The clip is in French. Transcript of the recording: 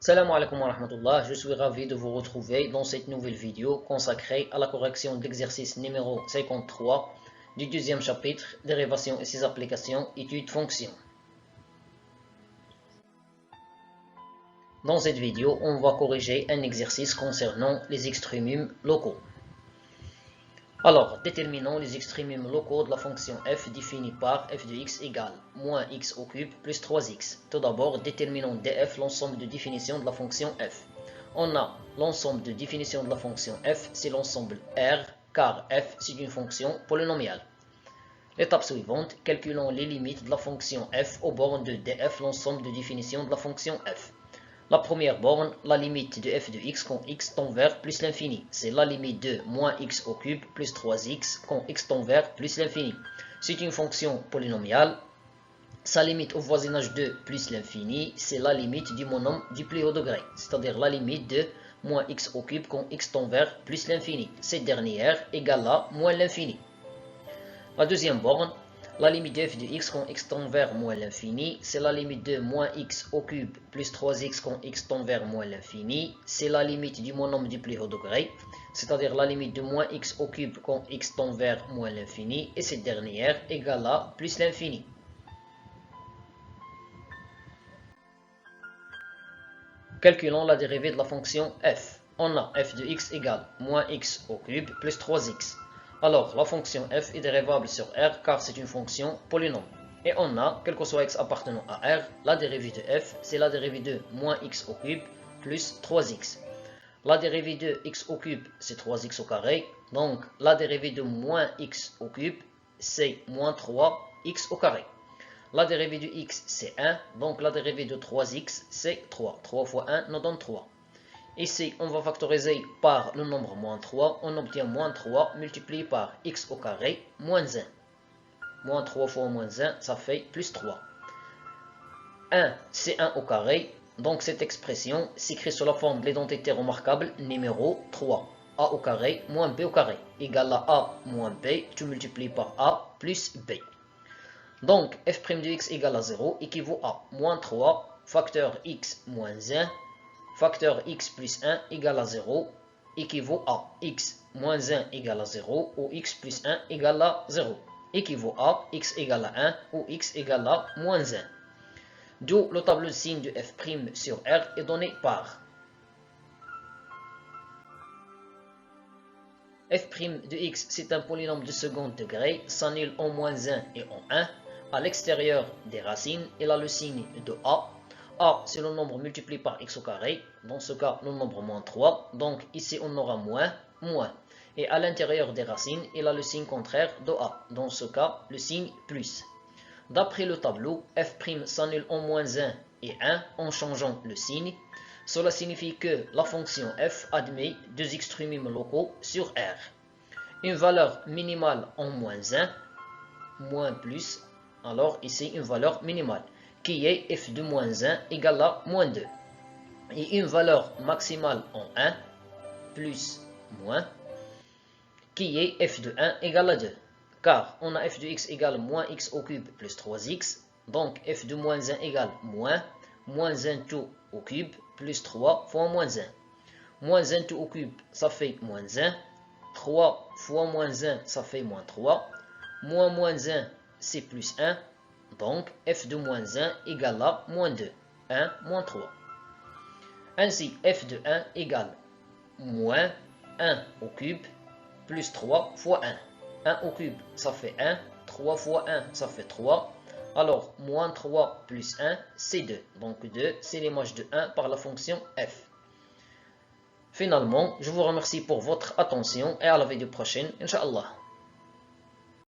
Salam alaikum wa rahmatullah, je suis ravi de vous retrouver dans cette nouvelle vidéo consacrée à la correction de l'exercice numéro 53 du deuxième chapitre, dérivation et ses applications, études fonctions. Dans cette vidéo, on va corriger un exercice concernant les extrémums locaux. Alors, déterminons les extrémums locaux de la fonction f définie par f de x égale moins x au cube plus 3x. Tout d'abord, déterminons df l'ensemble de définition de la fonction f. On a l'ensemble de définition de la fonction f, c'est l'ensemble R, car f c'est une fonction polynomiale. L'étape suivante, calculons les limites de la fonction f aux bornes de df l'ensemble de définition de la fonction f. La première borne, la limite de f de x quand x tend vers plus l'infini. C'est la limite de moins x au cube plus 3x quand x tend vers plus l'infini. C'est une fonction polynomiale. Sa limite au voisinage de plus l'infini, c'est la limite du monôme du plus haut degré. C'est-à-dire la limite de moins x au cube quand x tend vers plus l'infini. Cette dernière égale à moins l'infini. La deuxième borne, la limite de f de x quand x tend vers moins l'infini, c'est la limite de moins x au cube plus 3x quand x tend vers moins l'infini. C'est la limite du monôme du plus haut degré, c'est-à-dire la limite de moins x au cube quand x tend vers moins l'infini. Et cette dernière égale à plus l'infini. Calculons la dérivée de la fonction f. On a f de x égale moins x au cube plus 3x. Alors, la fonction f est dérivable sur R car c'est une fonction polynôme. Et on a, quel que soit x appartenant à R, la dérivée de f, c'est la dérivée de moins x au cube plus 3x. La dérivée de x au cube, c'est 3x au carré. Donc, la dérivée de moins x au cube, c'est moins 3x au carré. La dérivée de x, c'est 1. Donc, la dérivée de 3x, c'est 3. 3 fois 1 nous donne 3. Ici, on va factoriser par le nombre moins 3. On obtient moins 3 multiplié par x au carré moins 1. Moins 3 fois moins 1, ça fait plus 3. 1, c'est 1 au carré. Donc, cette expression s'écrit sous la forme de l'identité remarquable numéro 3. A au carré moins b au carré égale à a moins b. Tu multiplies par a plus b. Donc, f' de x égale à 0 équivaut à moins 3 facteur x moins 1. Facteur x plus 1 égale à 0 équivaut à x moins 1 égale à 0 ou x plus 1 égale à 0. Équivaut à x égale à 1 ou x égale à moins 1. D'où le tableau de signe de f' sur R est donné par f' de x, c'est un polynôme de second degré, s'annule en moins 1 et en 1. À l'extérieur des racines, il a le signe de a. A, c'est le nombre multiplié par x au carré. Dans ce cas, le nombre moins 3. Donc, ici, on aura moins, moins. Et à l'intérieur des racines, il a le signe contraire de a. Dans ce cas, le signe plus. D'après le tableau, f' s'annule en moins 1 et 1 en changeant le signe. Cela signifie que la fonction f admet deux extrémums locaux sur R. Une valeur minimale en moins 1, moins plus. Alors, ici, une valeur minimale, qui est f de moins 1 égale à moins 2. Et une valeur maximale en 1, plus, moins, qui est f de 1 égale à 2. Car on a f de x égale moins x au cube plus 3x. Donc f de moins 1 égale moins 1 tout au cube plus 3 fois moins 1. Moins 1 tout au cube, ça fait moins 1. 3 fois moins 1, ça fait moins 3. Moins 1, c'est plus 1. Donc, f de moins 1 égale à moins 2. 1 moins 3. Ainsi, f de 1 égale moins 1 au cube plus 3 fois 1. 1 au cube, ça fait 1. 3 fois 1, ça fait 3. Alors, moins 3 plus 1, c'est 2. Donc, 2, c'est l'image de 1 par la fonction f. Finalement, je vous remercie pour votre attention et à la vidéo prochaine, Inch'Allah.